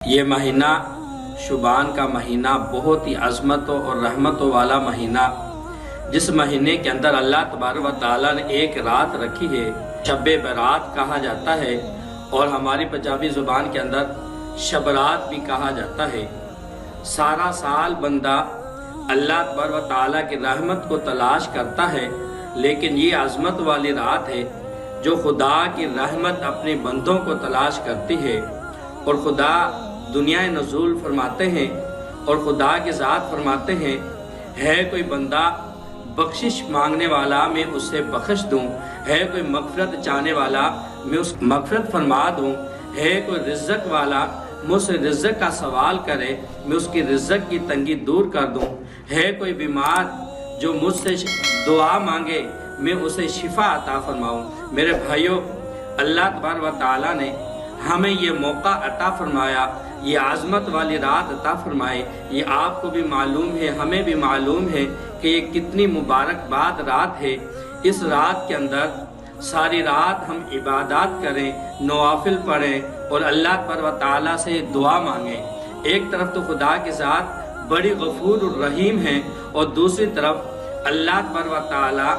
یہ مہینہ شعبان کا مہینہ بہت ہی عظمتوں اور رحمتوں والا مہینہ، جس مہینے کے اندر اللہ تبارک و تعالیٰ نے ایک رات رکھی ہے، شب برات کہا جاتا ہے، اور ہماری پنجابی زبان کے اندر شب رات بھی کہا جاتا ہے۔ سارا سال بندہ اللہ تبارک و تعالیٰ کی رحمت کو تلاش کرتا ہے، لیکن یہ عظمت والی رات ہے جو خدا کی رحمت اپنے بندوں کو تلاش کرتی ہے، اور خدا دنیا نزول فرماتے ہیں اور خدا کی ذات فرماتے ہیں، ہے کوئی بندہ بخشش مانگنے والا میں اسے بخش دوں، ہے کوئی مغفرت چاہنے والا میں اس مغفرت فرما دوں، ہے کوئی رزق والا مجھ سے رزق کا سوال کرے میں اس کی رزق کی تنگی دور کر دوں، ہے کوئی بیمار جو مجھ سے دعا مانگے میں اسے شفا عطا فرماؤں۔ میرے بھائیوں، اللہ تبارک و تعالیٰ نے ہمیں یہ موقع عطا فرمایا، یہ عظمت والی رات عطا فرمائے۔ یہ آپ کو بھی معلوم ہے، ہمیں بھی معلوم ہے کہ یہ کتنی مبارک باد رات ہے۔ اس رات کے اندر ساری رات ہم عبادات کریں، نوافل پڑھیں اور اللہ تبارک و تعالیٰ سے دعا مانگیں۔ ایک طرف تو خدا کی ذات بڑی غفور الرحیم ہے، اور دوسری طرف اللہ تبارک و تعالیٰ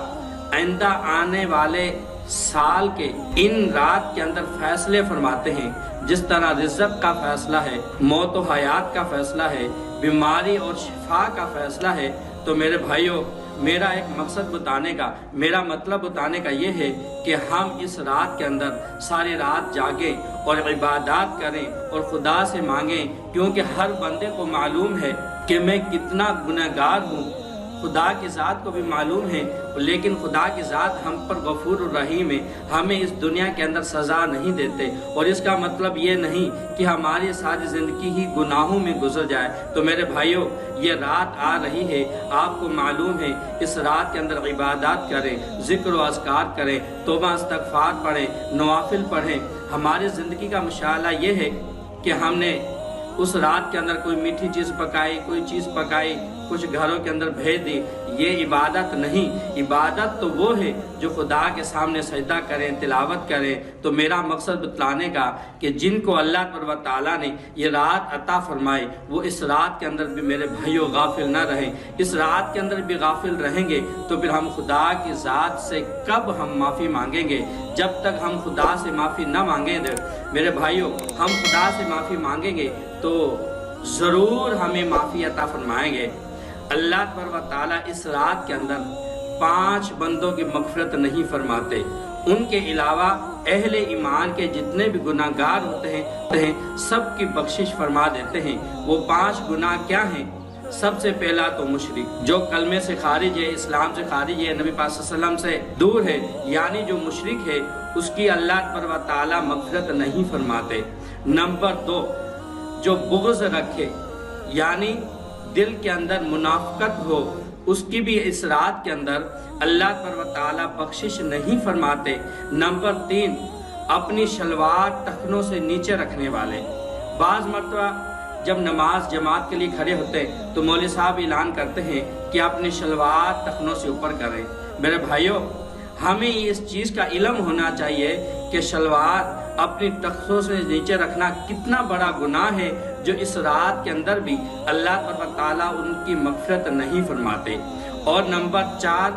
آئندہ آنے والے سال کے ان رات کے اندر فیصلے فرماتے ہیں۔ جس طرح رزق کا فیصلہ ہے، موت و حیات کا فیصلہ ہے، بیماری اور شفا کا فیصلہ ہے، تو میرے بھائیوں، میرا ایک مقصد بتانے کا، میرا مطلب بتانے کا یہ ہے کہ ہم اس رات کے اندر ساری رات جاگیں اور عبادات کریں اور خدا سے مانگیں، کیونکہ ہر بندے کو معلوم ہے کہ میں کتنا گنہگار ہوں۔ خدا کی ذات کو بھی معلوم ہے، لیکن خدا کی ذات ہم پر غفور الرحیم ہے، ہمیں اس دنیا کے اندر سزا نہیں دیتے، اور اس کا مطلب یہ نہیں کہ ہماری ساری زندگی ہی گناہوں میں گزر جائے۔ تو میرے بھائیوں، یہ رات آ رہی ہے، آپ کو معلوم ہے، اس رات کے اندر عبادات کریں، ذکر و اذکار کریں، توبہ استغفار پڑھیں، نوافل پڑھیں۔ ہماری زندگی کا مشاہدہ یہ ہے کہ ہم نے اس رات کے اندر کوئی میٹھی چیز پکائی، کوئی چیز پکائی، کچھ گھروں کے اندر بھیج دی۔ یہ عبادت نہیں، عبادت تو وہ ہے جو خدا کے سامنے سجدہ کریں، تلاوت کریں۔ تو میرا مقصد بتلانے کا کہ جن کو اللہ تبارک و تعالیٰ نے یہ رات عطا فرمائے، وہ اس رات کے اندر بھی میرے بھائیوں غافل نہ رہیں۔ اس رات کے اندر بھی غافل رہیں گے تو پھر ہم خدا کی ذات سے کب ہم معافی مانگیں گے؟ جب تک ہم خدا سے معافی نہ مانگیں گے میرے بھائیوں، ہم خدا سے معافی مانگیں گے تو ضرور ہمیں معافی عطا فرمائیں گے۔ اللہ تبارک و تعالیٰ اس رات کے اندر 5 بندوں کی مغفرت نہیں فرماتے، ان کے علاوہ اہل ایمان کے جتنے بھی گناہ گار ہوتے ہیں سب کی بخشش فرما دیتے ہیں۔ وہ 5 گناہ کیا ہیں؟ سب سے پہلا تو مشرک، جو کلمے سے خارج ہے، اسلام سے خارج ہے، نبی پاک صلی اللہ علیہ وسلم سے دور ہے، یعنی جو مشرک ہے اس کی اللہ تبارک و تعالیٰ مغفرت نہیں فرماتے۔ نمبر 2، جو بغض رکھے، یعنی دل کے اندر منافقت ہو، اس کی بھی اس رات کے اندر اللہ تبارک و تعالیٰ بخشش نہیں فرماتے۔ نمبر 3، اپنی شلوار ٹخنوں سے نیچے رکھنے والے۔ بعض مرتبہ جب نماز جماعت کے لیے کھڑے ہوتے تو مولوی صاحب اعلان کرتے ہیں کہ اپنی شلوار ٹخنوں سے اوپر کریں۔ میرے بھائیوں، ہمیں اس چیز کا علم ہونا چاہیے کہ شلوار اپنی ٹخنوں سے نیچے رکھنا کتنا بڑا گناہ ہے، جو اس رات کے اندر بھی اللہ تبارک و تعالیٰ ان کی مغفرت نہیں فرماتے۔ اور نمبر 4،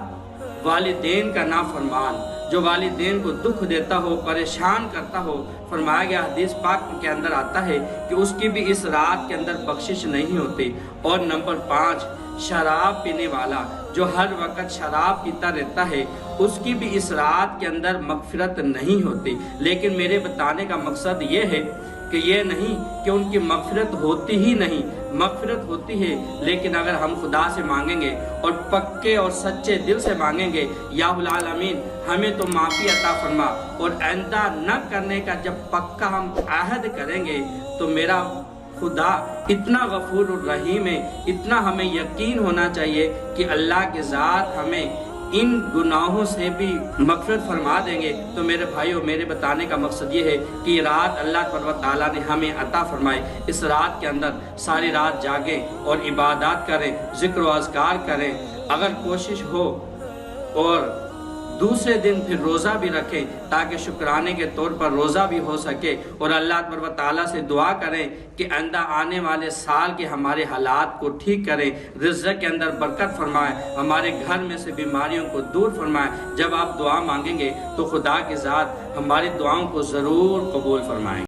والدین کا نافرمان، جو والدین کو دکھ دیتا ہو، پریشان کرتا ہو۔ فرمایا گیا حدیث پاک کے اندر آتا ہے کہ اس کی بھی اس رات کے اندر بخشش نہیں ہوتی۔ اور نمبر 5، شراب پینے والا، جو ہر وقت شراب پیتا رہتا ہے، اس کی بھی اس رات کے اندر مغفرت نہیں ہوتی۔ لیکن میرے بتانے کا مقصد یہ ہے کہ یہ نہیں کہ ان کی مغفرت ہوتی ہی نہیں، مغفرت ہوتی ہے، لیکن اگر ہم خدا سے مانگیں گے اور پکے اور سچے دل سے مانگیں گے، یا العالمین ہمیں تو معافی عطا فرما، اور آئندہ نہ کرنے کا جب پکا ہم عہد کریں گے تو میرا خدا اتنا غفور الرحیم ہے، اتنا ہمیں یقین ہونا چاہیے کہ اللہ کی ذات ہمیں ان گناہوں سے بھی مغفرت فرما دیں گے۔ تو میرے بھائیوں، میرے بتانے کا مقصد یہ ہے کہ یہ رات اللہ تبارک و تعالیٰ نے ہمیں عطا فرمائے۔ اس رات کے اندر ساری رات جاگیں اور عبادات کریں، ذکر و اذکار کریں۔ اگر کوشش ہو اور دوسرے دن پھر روزہ بھی رکھیں تاکہ شکرانے کے طور پر روزہ بھی ہو سکے، اور اللہ تبارک و تعالیٰ سے دعا کریں کہ آئندہ آنے والے سال کے ہمارے حالات کو ٹھیک کریں، رزق کے اندر برکت فرمائیں، ہمارے گھر میں سے بیماریوں کو دور فرمائیں۔ جب آپ دعا مانگیں گے تو خدا کی ذات ہماری دعاؤں کو ضرور قبول فرمائیں۔